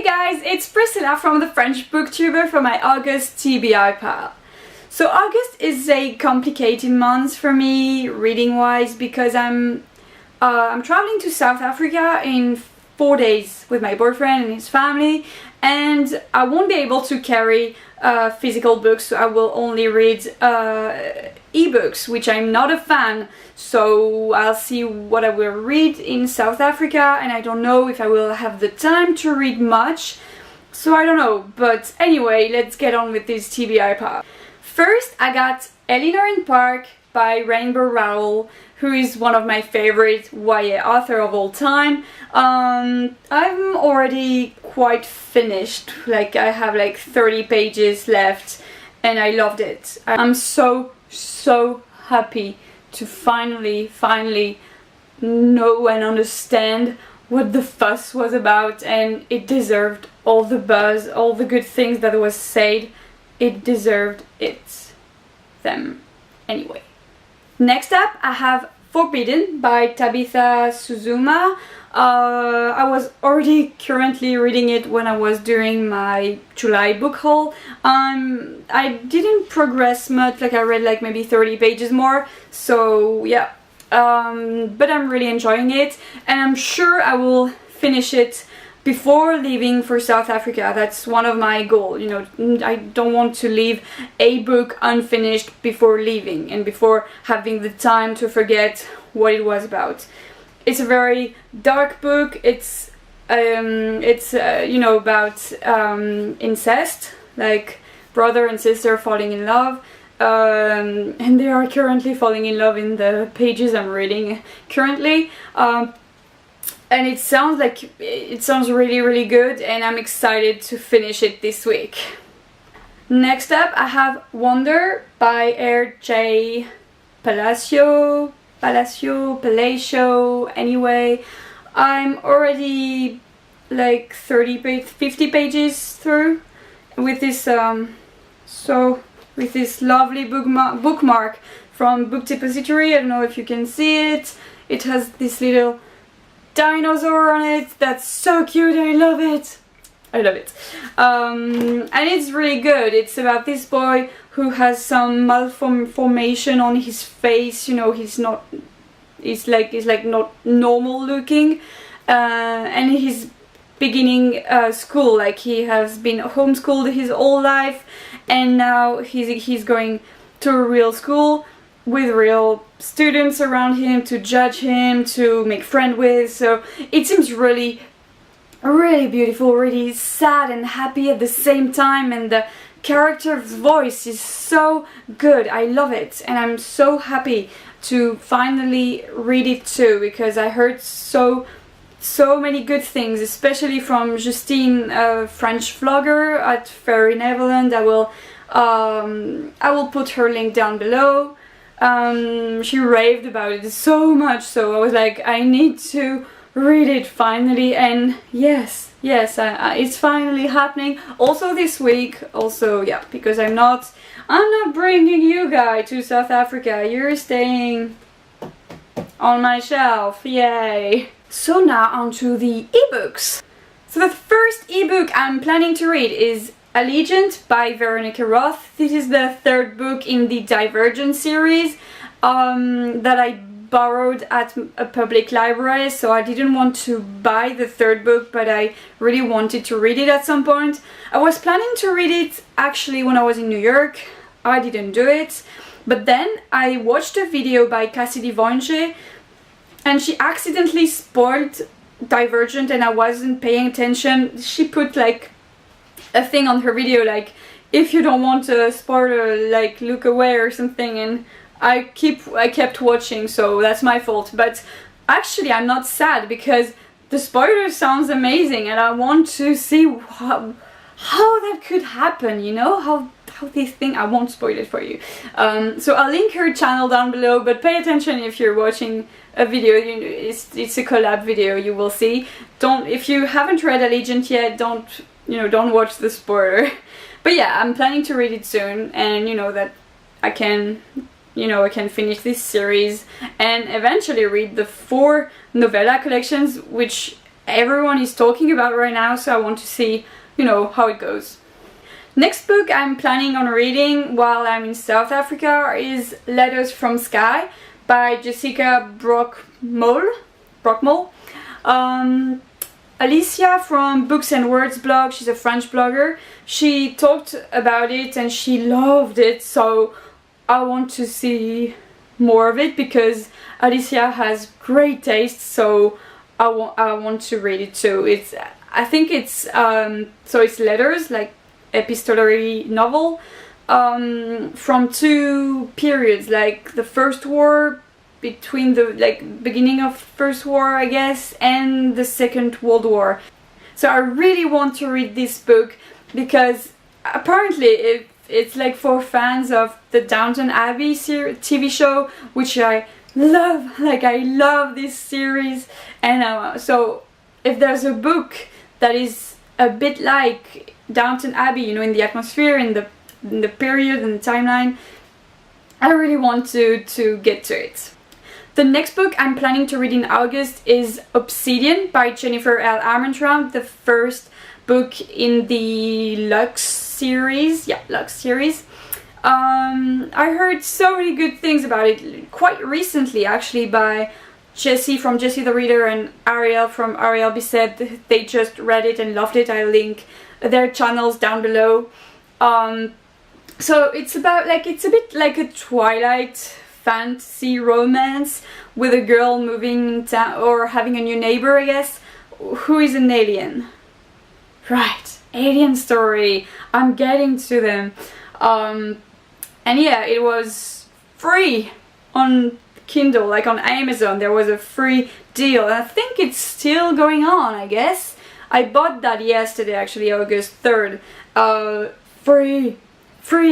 Hey guys, it's Priscilla from the French booktuber for my August TBR pile. So August is a complicated month for me reading wise because I'm traveling to South Africa in 4 days with my boyfriend and his family, and I won't be able to carry physical books, so I will only read ebooks, which I'm not a fan. So I'll see what I will read in South Africa, and I don't know if I will have the time to read much, so I don't know. But anyway, let's get on with this TBR part. First, I got Eleanor in Park by Rainbow Rowell, who is one of my favorite YA author of all time. I'm already quite finished, like I have like 30 pages left, and I loved it. I'm so happy to finally know and understand what the fuss was about, and it deserved all the buzz, all the good things that was said. It deserved them anyway. Next up, I have Forbidden by Tabitha Suzuma. I was already currently reading it when I was doing my July book haul. I didn't progress much, like I read like maybe 30 pages more, so yeah. But I'm really enjoying it, and I'm sure I will finish it before leaving for South Africa. That's one of my goals, you know. I don't want to leave a book unfinished before leaving and before having the time to forget what it was about. It's a very dark book. It's you know, about incest, like brother and sister falling in love, and they are currently falling in love in the pages I'm reading currently. And it sounds really good, and I'm excited to finish it this week. Next up, I have Wonder by R.J. Palacio, anyway. I'm already like 50 pages through with this with this lovely bookmark from Book Depository. I don't know if you can see it. It has this little dinosaur on it that's so cute. I love it. And it's really good. It's about this boy who has some malformation on his face. You know, he's like not normal looking, and he's beginning school. Like, he has been homeschooled his whole life, and now he's going to a real school with real students around him to judge him, to make friends with. So it seems really beautiful, really sad and happy at the same time, and the character's voice is so good. I love it, and I'm so happy to finally read it too, because I heard so many good things, especially from Justine, a French vlogger at Fairy Neverland. I will put her link down below. She raved about it so much, so I was like, I need to read it finally, and yes, it's finally happening. Also this week, also, yeah, because I'm not bringing you guys to South Africa. You're staying on my shelf, yay! So now onto the ebooks. So the first ebook I'm planning to read is Allegiant by Veronica Roth. This is the third book in the Divergent series that I borrowed at a public library, so I didn't want to buy the third book, but I really wanted to read it at some point. I was planning to read it actually when I was in New York. I didn't do it, but then I watched a video by Cassidy Voynche, and she accidentally spoiled Divergent, and I wasn't paying attention. She put like a thing on her video like, if you don't want a spoiler, like, look away or something, and I kept watching, so that's my fault. But actually I'm not sad, because the spoiler sounds amazing, and I want to see how that could happen, you know, how this thing. I won't spoil it for you. So I'll link her channel down below, but pay attention if you're watching a video. It's a collab video, you will see. If you haven't read Allegiant yet, don't watch the spoiler. But yeah, I'm planning to read it soon, and you know that I can finish this series and eventually read the 4 novella collections, which everyone is talking about right now, so I want to see, you know, how it goes. Next book I'm planning on reading while I'm in South Africa is Letters from Sky by Jessica Brockmole. Alicia from Books and Words blog, she's a French blogger, she talked about it and she loved it, so I want to see more of it because Alicia has great taste, so I want to read it too. I think it's so it's letters, like epistolary novel, from two periods, like the First War, between the beginning of First War, I guess, and the Second World War. So I really want to read this book because apparently it's like for fans of the Downton Abbey TV show, which I love. Like, I love this series, and so if there's a book that is a bit like Downton Abbey, you know, in the atmosphere, in the period and the timeline, I really want to get to it. The next book I'm planning to read in August is Obsidian by Jennifer L. Armentrout, the first book in the Lux series. Yeah, Lux series. I heard so many good things about it quite recently, actually, by Jessie from Jessie the Reader and Ariel from Ariel Bisset. They just read it and loved it. I'll link their channels down below. So it's about, like, it's a bit like a Twilight fantasy romance with a girl moving town or having a new neighbor, I guess, who is an alien. Right, alien story. I'm getting to them. And yeah, it was free on Kindle, like on Amazon. There was a free deal, and I think it's still going on, I guess. I bought that yesterday, actually, August 3rd. Free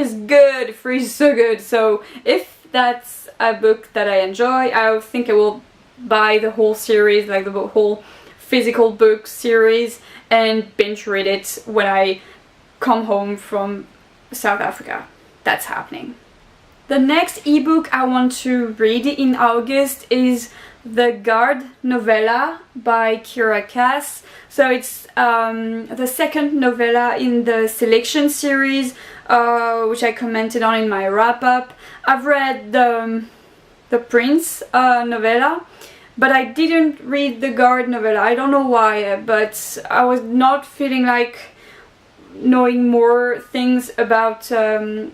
is good. Free is so good. So if that's a book that I enjoy, I think I will buy the whole series, like the whole physical book series, and binge read it when I come home from South Africa. That's happening. The next ebook I want to read in August is The Guard novella by Kira Cass. So it's the second novella in the Selection series, which I commented on in my wrap-up. I've read the Prince novella, but I didn't read the Guard novella. I don't know why, but I was not feeling like knowing more things about Aspen.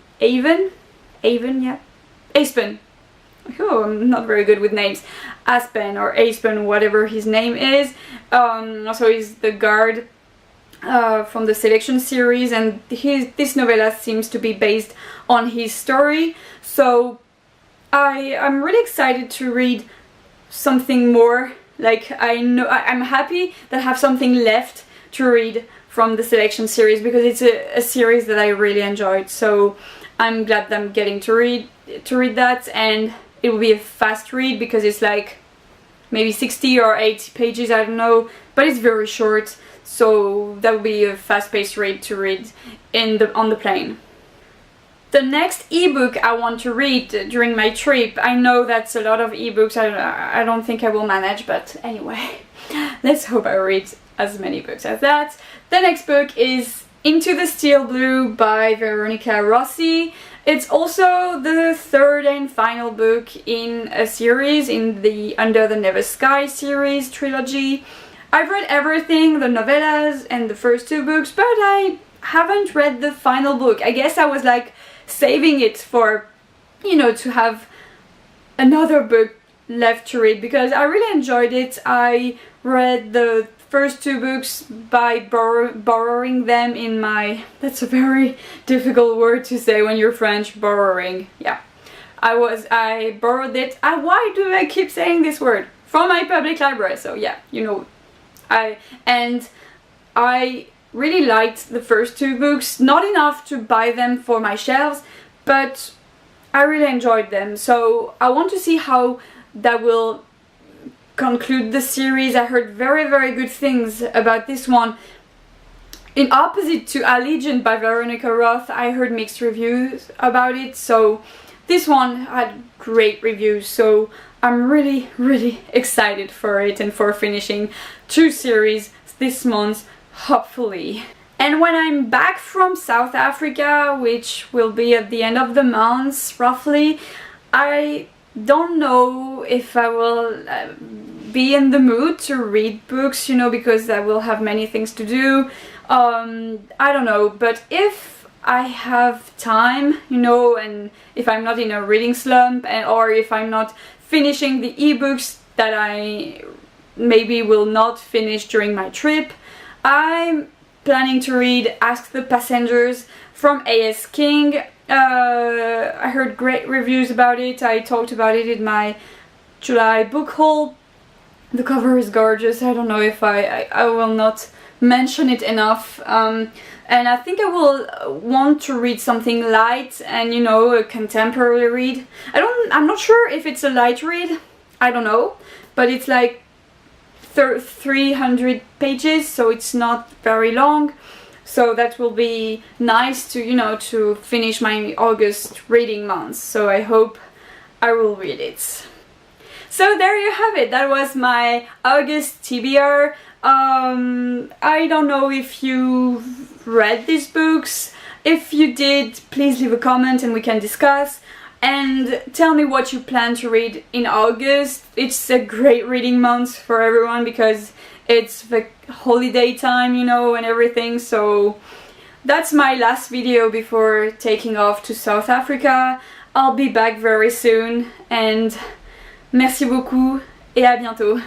Oh, I'm not very good with names. Aspen or Aspen, whatever his name is. So he's the guard from the Selection series, and this novella seems to be based on his story. So I'm really excited to read something more. Like, I'm happy that I have something left to read from the Selection series, because it's a series that I really enjoyed. So I'm glad that I'm getting to read that, and it will be a fast read because it's like maybe 60 or 80 pages, I don't know, but it's very short, so that will be a fast-paced read to read on the plane. The next ebook I want to read during my trip, I know that's a lot of ebooks, I don't think I will manage, but anyway, let's hope I read as many books as that. The next book is Into the Steel Blue by Veronica Rossi. It's also the third and final book in a series, in the Under the Never Sky series trilogy. I've read everything, the novellas and the first two books, but I haven't read the final book. I guess I was like saving it for, you know, to have another book left to read, because I really enjoyed it. I read the first two books by borrowing them in my... That's a very difficult word to say when you're French. Borrowing. Yeah. I borrowed it. Why do I keep saying this word? From my public library. So yeah, you know. I really liked the first two books. Not enough to buy them for my shelves, but I really enjoyed them. So I want to see how that will conclude the series. I heard very, very good things about this one. In opposite to Allegiant by Veronica Roth, I heard mixed reviews about it, so this one had great reviews, so I'm really excited for it and for finishing 2 series this month, hopefully. And when I'm back from South Africa, which will be at the end of the month roughly, I don't know if I will be in the mood to read books, you know, because I will have many things to do. I don't know, but if I have time, you know, and if I'm not in a reading slump, or if I'm not finishing the ebooks that I maybe will not finish during my trip, I'm planning to read Ask the Passengers from A.S. King. I heard great reviews about it. I talked about it in my July book haul. The cover is gorgeous. I don't know if I will not mention it enough. And I think I will want to read something light and, you know, a contemporary read. I'm not sure if it's a light read. I don't know. But it's like 300 pages, so it's not very long. So that will be nice to, you know, to finish my August reading month. So I hope I will read it. So there you have it. That was my August TBR. I don't know if you read these books. If you did, please leave a comment and we can discuss. And tell me what you plan to read in August. It's a great reading month for everyone because it's the holiday time, you know, and everything. So that's my last video before taking off to South Africa. I'll be back very soon and merci beaucoup et à bientôt.